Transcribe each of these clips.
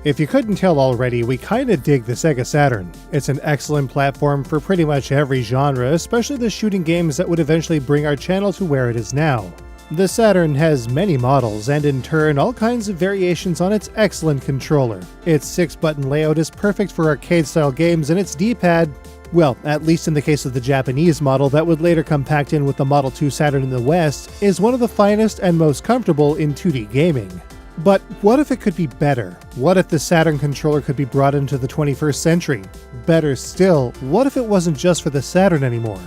If you couldn't tell already, we kinda dig the Sega Saturn. It's an excellent platform for pretty much every genre, especially the shooting games that would eventually bring our channel to where it is now. The Saturn has many models, and in turn all kinds of variations on its excellent controller. Its 6-button layout is perfect for arcade-style games, and its D-pad, well, at least in the case of the Japanese model that would later come packed in with the Model 2 Saturn in the West, is one of the finest and most comfortable in 2D gaming. But what if it could be better? What if the Saturn controller could be brought into the 21st century? Better still, what if it wasn't just for the Saturn anymore?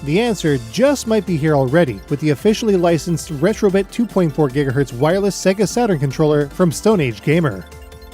The answer just might be here already with the officially licensed Retrobit 2.4 GHz wireless Sega Saturn controller from Stoneage Gamer.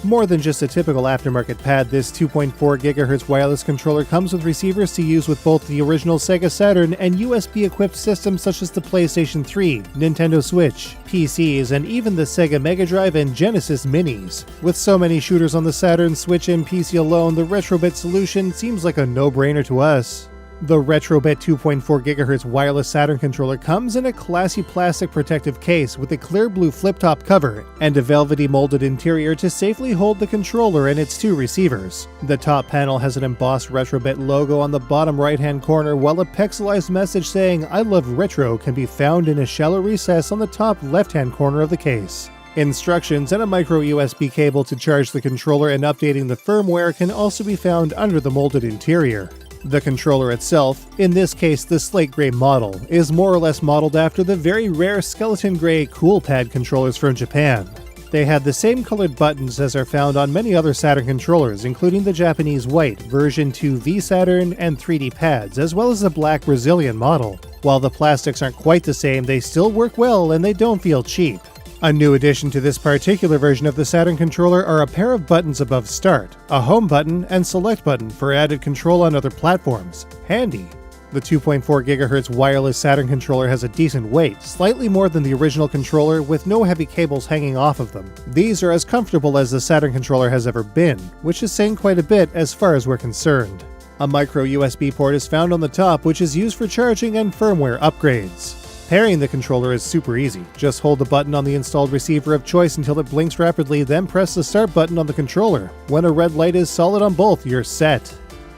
More than just a typical aftermarket pad, this 2.4 GHz wireless controller comes with receivers to use with both the original Sega Saturn and USB-equipped systems such as the PlayStation 3, Nintendo Switch, PCs, and even the Sega Mega Drive and Genesis Minis. With so many shooters on the Saturn, Switch, and PC alone, the Retrobit solution seems like a no-brainer to us. The Retrobit 2.4 GHz wireless Saturn controller comes in a classy plastic protective case with a clear blue flip-top cover and a velvety molded interior to safely hold the controller and its two receivers. The top panel has an embossed Retrobit logo on the bottom right-hand corner, while a pixelized message saying "I love retro" can be found in a shallow recess on the top left-hand corner of the case. Instructions and a micro USB cable to charge the controller and updating the firmware can also be found under the molded interior. The controller itself, in this case the slate gray model, is more or less modeled after the very rare skeleton gray Cool Pad controllers from Japan. They had the same colored buttons as are found on many other Saturn controllers, including the Japanese white version 2 V Saturn and 3D pads, as well as the black Brazilian model. While the plastics aren't quite the same, they still work well and they don't feel cheap. A new addition to this particular version of the Saturn controller are a pair of buttons above Start, a Home button, and Select button for added control on other platforms. Handy. The 2.4 GHz wireless Saturn controller has a decent weight, slightly more than the original controller, with no heavy cables hanging off of them. These are as comfortable as the Saturn controller has ever been, which is saying quite a bit as far as we're concerned. A micro USB port is found on the top, which is used for charging and firmware upgrades. Pairing the controller is super easy. Just hold the button on the installed receiver of choice until it blinks rapidly, then press the start button on the controller. When a red light is solid on both, you're set.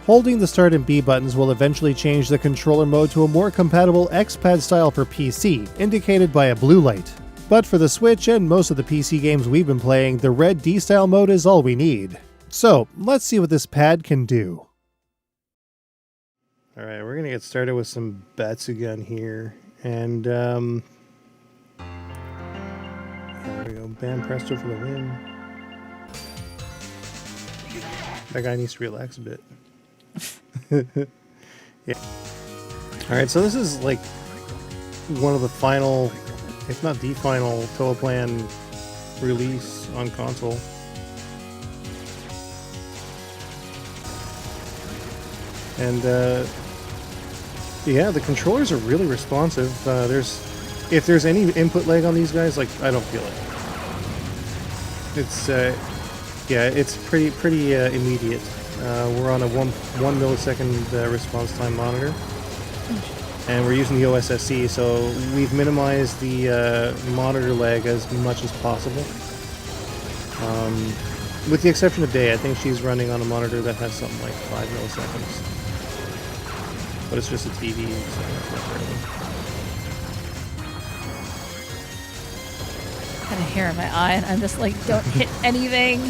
Holding the start and B buttons will eventually change the controller mode to a more compatible X-Pad style for PC, indicated by a blue light. But for the Switch and most of the PC games we've been playing, the red D-style mode is all we need. So, let's see what this pad can do. Alright, we're gonna get started with some Batsugun here. And, there we go. Bam Presto for the win. That guy needs to relax a bit. Yeah. Alright, so this is like one of the final, if not the final, Toaplan release on console. And, yeah, the controllers are really responsive. If there's any input lag on these guys, like, I don't feel it. It's, yeah, it's pretty immediate. We're on a 1 millisecond response time monitor, and we're using the OSSC, so we've minimized the monitor lag as much as possible. With the exception of Day, I think she's running on a monitor that has something like 5 milliseconds. But it's just a TV, so it's not really. I had a hair in my eye, and I'm just like, don't hit anything.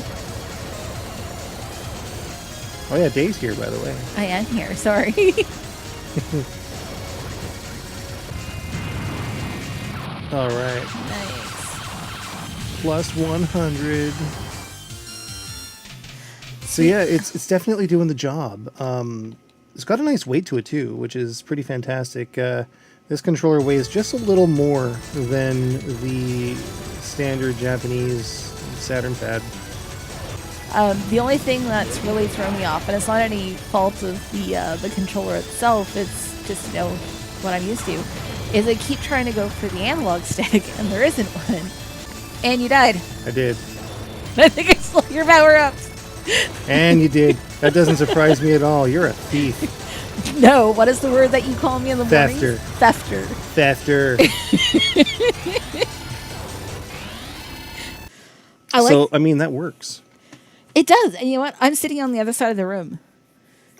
Oh yeah, Dave's here, by the way. I am here, sorry. Alright. Nice. Plus 100. So yeah, it's definitely doing the job. It's got a nice weight to it too, which is pretty fantastic. This controller weighs just a little more than the standard Japanese Saturn pad. The only thing that's really thrown me off, and it's not any fault of the controller itself, it's just, you know, what I'm used to, is I keep trying to go for the analog stick, and there isn't one. And you died. I did. I think I stole your power-ups. And you did. That doesn't surprise me at all. You're a thief. No, what is the word that you call me in the morning? Thefter. Thefter. Thefter. I mean, that works. It does. And you know what? I'm sitting on the other side of the room.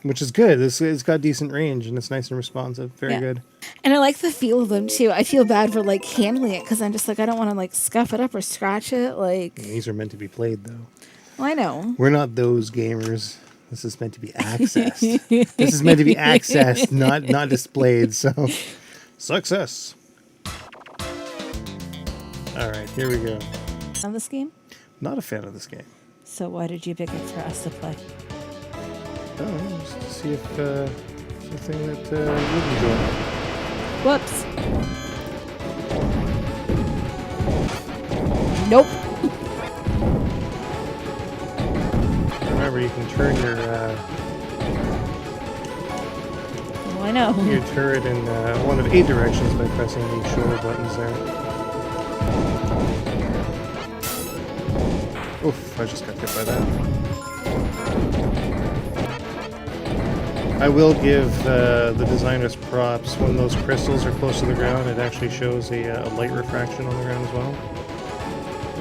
Which is good. It's got decent range and it's nice and responsive. Very good. And I like the feel of them too. I feel bad for like handling it because I'm just like I don't want to like scuff it up or scratch it. Like these are meant to be played though. Well, I know. We're not those gamers. This is meant to be accessed. This is meant to be accessed, not displayed. So success. All right, here we go. On this game? Not a fan of this game. So why did you pick it for us to play? Oh, just to see if something that you'd enjoy. Whoops. Nope. Remember, you can turn your Oh, I know. your turret in one of 8 directions by pressing the shoulder buttons there. Oof! I just got hit by that. I will give the designers props. When those crystals are close to the ground, it actually shows a light refraction on the ground as well,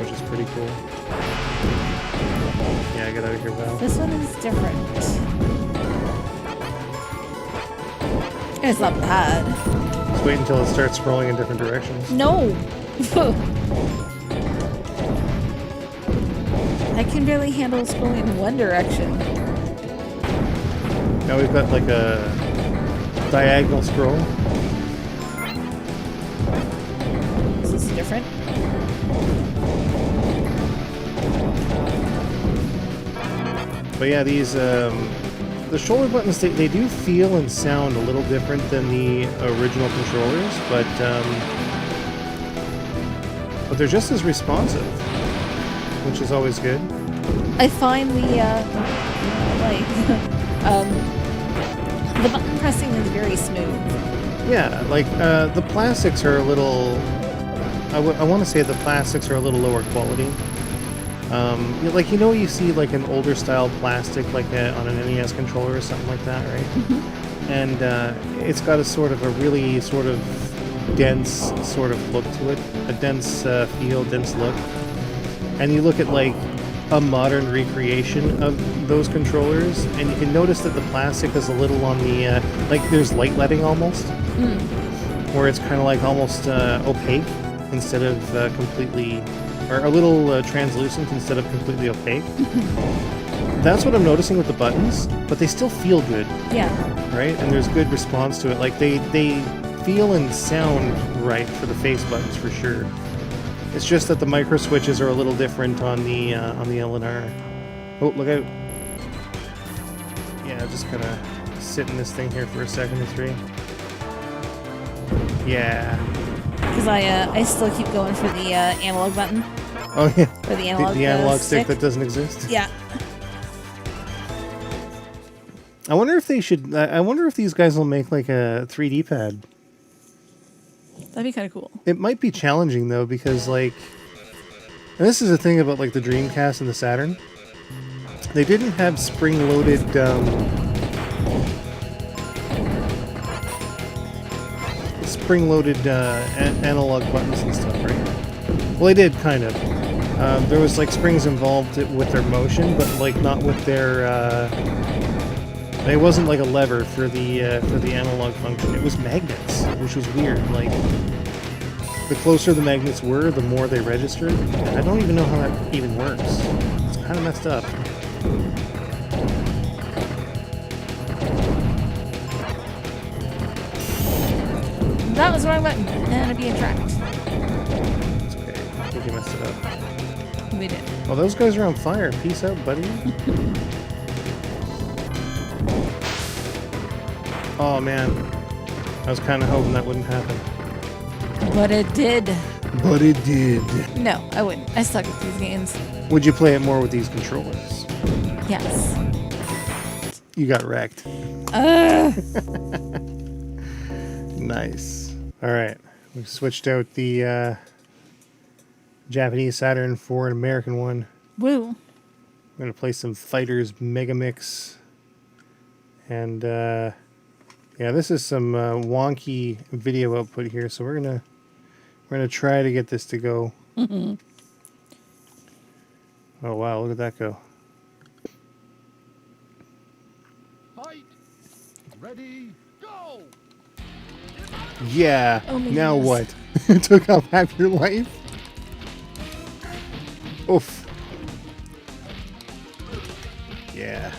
which is pretty cool. Yeah, get out of here, Val. This one is different. It's not bad. Just wait until it starts scrolling in different directions. No. I can barely handle scrolling in one direction. Now we've got like a diagonal scroll. Is this different? But yeah, these the shoulder buttons, they do feel and sound a little different than the original controllers, but they're just as responsive, which is always good. I find the the button pressing is very smooth. Yeah, like the plastics are a little. I want to say the plastics are a little lower quality. Like you see like an older style plastic like on an NES controller or something like that, right? And it's got a sort of a really sort of dense sort of look to it, a dense feel, dense look. And you look at like a modern recreation of those controllers, and you can notice that the plastic is a little on the like there's light letting almost, where it's kind of like almost opaque instead of completely. Or a little translucent instead of completely opaque. That's what I'm noticing with the buttons, but they still feel good. Yeah. Right? And there's good response to it. Like they feel and sound right for the face buttons for sure. It's just that the micro switches are a little different on the LNR. Oh, look out! Yeah, just gonna sit in this thing here for a second or 3. Yeah. Because I still keep going for the analog button. Oh yeah. For the analog, the analog stick that doesn't exist. Yeah. I wonder if they should. I wonder if these guys will make like a 3D pad. That'd be kind of cool. It might be challenging though, because like, and this is the thing about like the Dreamcast and the Saturn. They didn't have spring-loaded. Spring-loaded analog buttons and stuff, right? Well, they did kind of. There was like springs involved with their motion, but like not with their. It wasn't like a lever for the analog function. It was magnets, which was weird. Like the closer the magnets were, the more they registered. I don't even know how that even works. It's kind of messed up. That was the wrong button, and I'm being tracked. It's okay. I think you messed it up. We did. Well, those guys are on fire. Peace out, buddy. Oh, man. I was kind of hoping that wouldn't happen. But it did. But it did. No, I wouldn't. I suck at these games. Would you play it more with these controllers? Yes. You got wrecked. Nice. All right. We've switched out the Japanese Saturn for an American one. Woo. I'm going to play some Fighters Mega Mix. And, yeah, this is some wonky video output here, so we're gonna try to get this to go. Oh wow, look at that go. Ready, go! Yeah. Oh my Now goodness. what? It took off half your life. Oof. Yeah.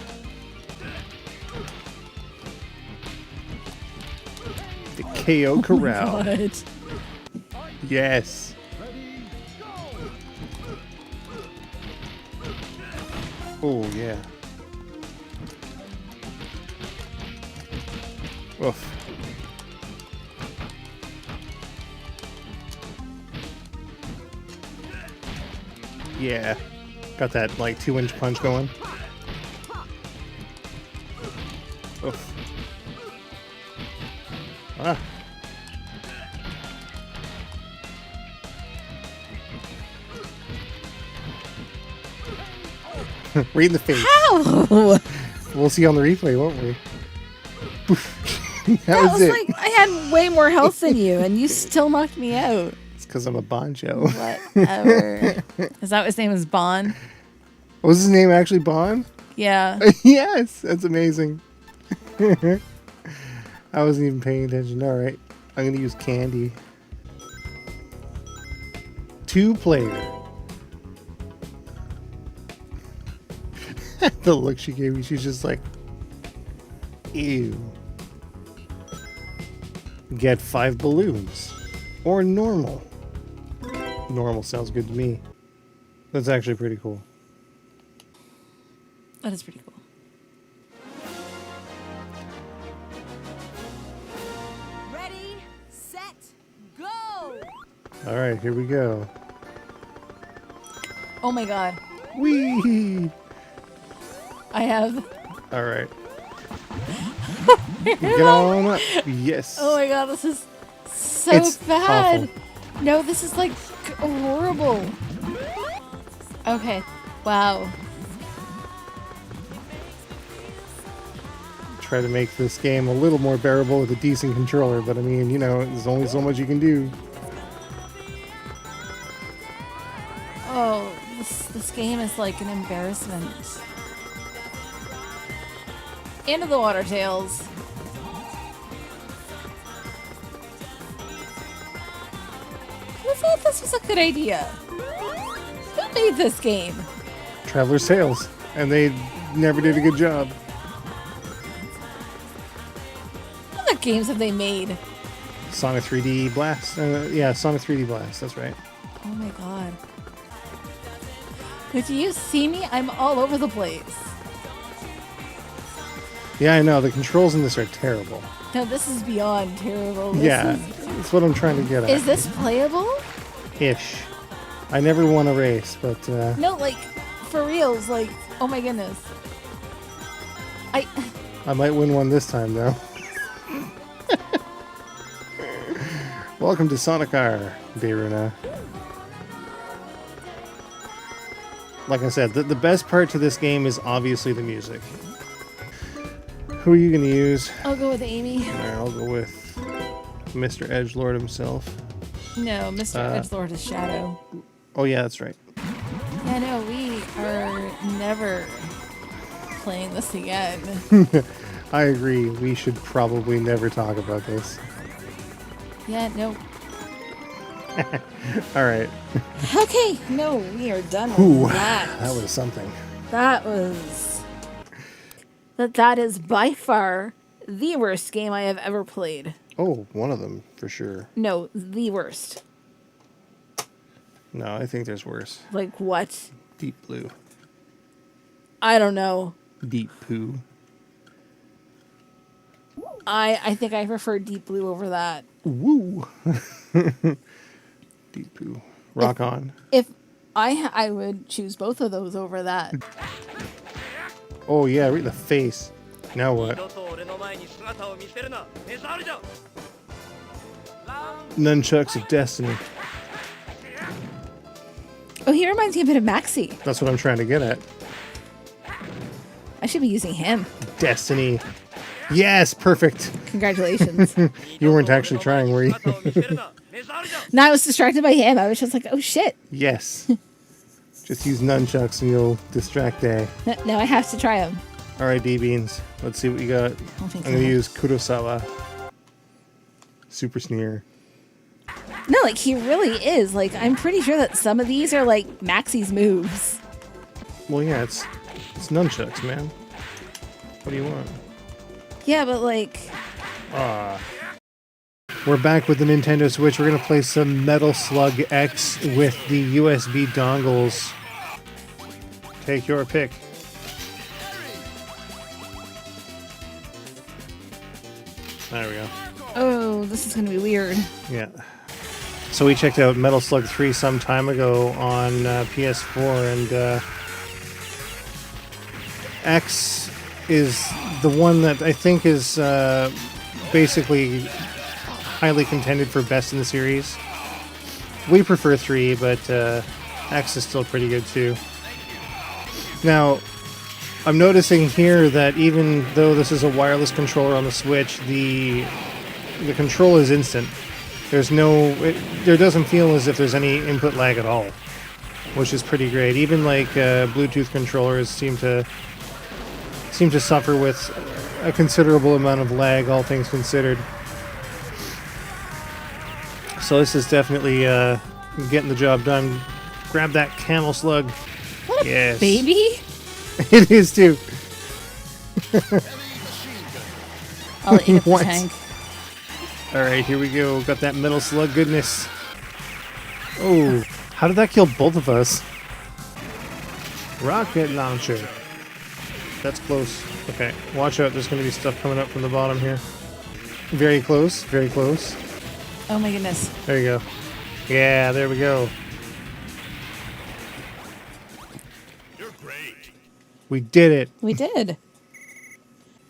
The KO corral. God. Yes. Ready, go! Oh yeah. Oof. Yeah. Got that like 2-inch punch going. Oof. Ah. Right in the face. Ow! We'll see on the replay, won't we? That was it. like I had way more health than you, and you still knocked me out. It's because I'm a Bonjo. Whatever. Is that what his name is? Bon? Was his name actually Bon? Yeah. Yes, that's amazing. I wasn't even paying attention. All right, I'm gonna use Candy. 2-player. The look she gave me, she's just like, ew. Get 5 balloons. Or normal. Normal sounds good to me. That's actually pretty cool. That is pretty cool. Ready, set, go! Alright, here we go. Oh my god. Whee! I have. Alright. Get on up. Yes. Oh my god, this is so It's bad. awful. No, this is like horrible. Okay. Wow. Try to make this game a little more bearable with a decent controller, but I mean, you know, there's only so much you can do. Oh, this game is like an embarrassment. Into the water, Tails. Who thought this was a good idea? Who made this game? Traveler's Tales, and they never did a good job. What other games have they made? Sonic 3D Blast. Yeah, Sonic 3D Blast, that's right. Oh my god. But do you see me? I'm all over the place. Yeah, I know, the controls in this are terrible. No, this is beyond terrible. This Yeah, is- that's what I'm trying to get at. Is this playable? Ish. I never won a race, but No, like, for reals, like, oh my goodness. I might win one this time, though. Welcome to Sonic R, Beiruna. Like I said, the best part to this game is obviously the music. Who are you going to use? I'll go with Amy. Alright, I'll go with Mr. Edgelord himself. No, Mr. Edgelord is Shadow. Oh yeah, that's right. Yeah, no, we are never playing this again. I agree. We should probably never talk about this. Yeah, no. Alright. Okay, no, we are done with Ooh, that. that was something. That was... That is by far the worst game I have ever played. Oh, one of them, for sure. No, the worst. No, I think there's worse. Like what? Deep Blue. I don't know. Deep Poo. I think I prefer Deep Blue over that. Woo! Deep Poo. Rock on. If I would choose both of those over that. Oh yeah, right in the face. Now what? Nunchucks of Destiny. Oh, he reminds me a bit of Maxi. That's what I'm trying to get at. I should be using him. Destiny. Yes, perfect. Congratulations. You weren't actually trying, were you? No, I was distracted by him. I was just like, oh shit. Yes. Just use nunchucks and you'll distract A. No, I have to try him. Alright, D-Beans. Let's see what you got. Oh my I'm gonna God. use Kurosawa. Super Sneer. No, like he really is. Like I'm pretty sure that some of these are like Maxie's moves. Well, yeah, it's nunchucks, man. What do you want? Yeah, but like We're back with the Nintendo Switch. We're gonna play some Metal Slug X with the USB dongles. Take your pick. There we go. oh, this is gonna be weird. Yeah. So we checked out Metal Slug 3 some time ago on PS4, and X is the one that I think is basically highly contended for best in the series. We prefer 3, but X is still pretty good too. Now, I'm noticing here that even though this is a wireless controller on the Switch, the control is instant. There's no, there doesn't feel as if there's any input lag at all, which is pretty great. Even like Bluetooth controllers seem to suffer with a considerable amount of lag, all things considered. So this is definitely getting the job done. Grab that camel slug. What a Yes. baby? It is too. I'll eat up the What? tank. All right, here we go. Got that metal slug goodness. Oh, how did that kill both of us? Rocket launcher. That's close. Okay, watch out. There's going to be stuff coming up from the bottom here. Very close. Very close. Oh my goodness. There you go. Yeah, there we go. You're great. We did it. We did.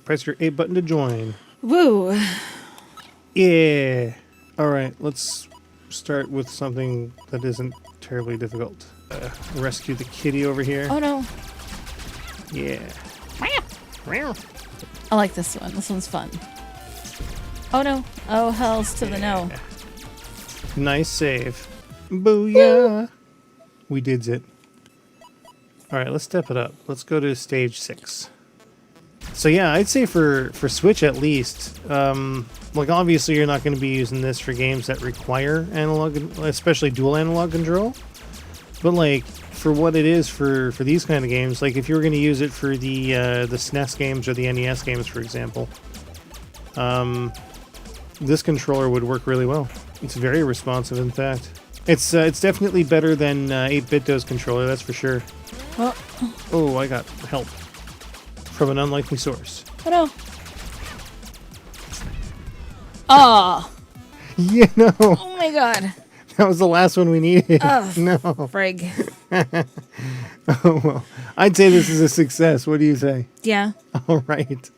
Press your A button to join. Woo. Yeah. All right, let's start with something that isn't terribly difficult. Rescue the kitty over here. Oh no. Yeah. I like this one. This one's fun. Oh no. Oh hells to the no. Nice save. Booyah. We did it. All right, let's step it up. Let's go to stage 6. So yeah, I'd say for Switch at least, like obviously you're not going to be using this for games that require analog, especially dual analog control. But like for what it is for these kind of games, like if you were going to use it for the SNES games or the NES games, for example, this controller would work really well. It's very responsive, in fact. It's definitely better than 8BitDo's controller, that's for sure. Oh, Oh, I got help from an unlikely source. oh no. Oh. Yeah, no, Oh my god. that was the last one we needed. Ugh. No. Frig. Oh, well, I'd say this is a success. What do you say? Yeah. All right.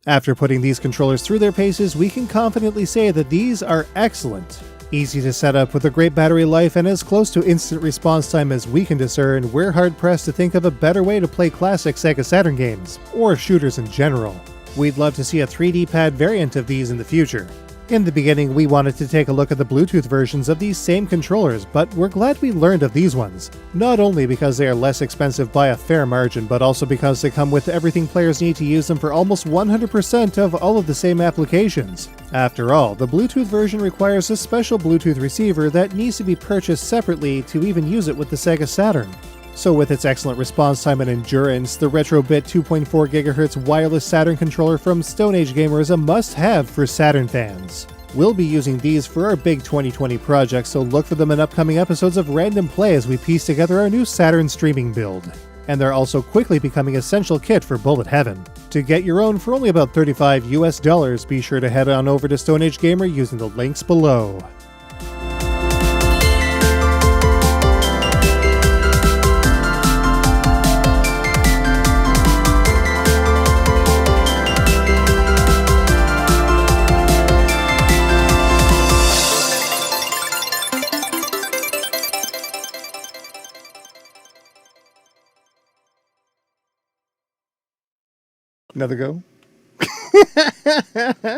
After putting these controllers through their paces, we can confidently say that these are excellent. Easy to set up with a great battery life and as close to instant response time as we can discern, we're hard-pressed to think of a better way to play classic Sega Saturn games, or shooters in general. We'd love to see a 3D pad variant of these in the future. In the beginning, we wanted to take a look at the Bluetooth versions of these same controllers, but we're glad we learned of these ones. Not only because they are less expensive by a fair margin, but also because they come with everything players need to use them for almost 100% of all of the same applications. After all, the Bluetooth version requires a special Bluetooth receiver that needs to be purchased separately to even use it with the Sega Saturn. So with its excellent response time and endurance, the Retrobit 2.4 GHz wireless Saturn controller from Stoneage Gamer is a must-have for Saturn fans. We'll be using these for our big 2020 project, so look for them in upcoming episodes of Random Play as we piece together our new Saturn streaming build. And they're also quickly becoming essential kit for Bullet Heaven. To get your own for only about $35 US, be sure to head on over to Stoneage Gamer using the links below. Another go?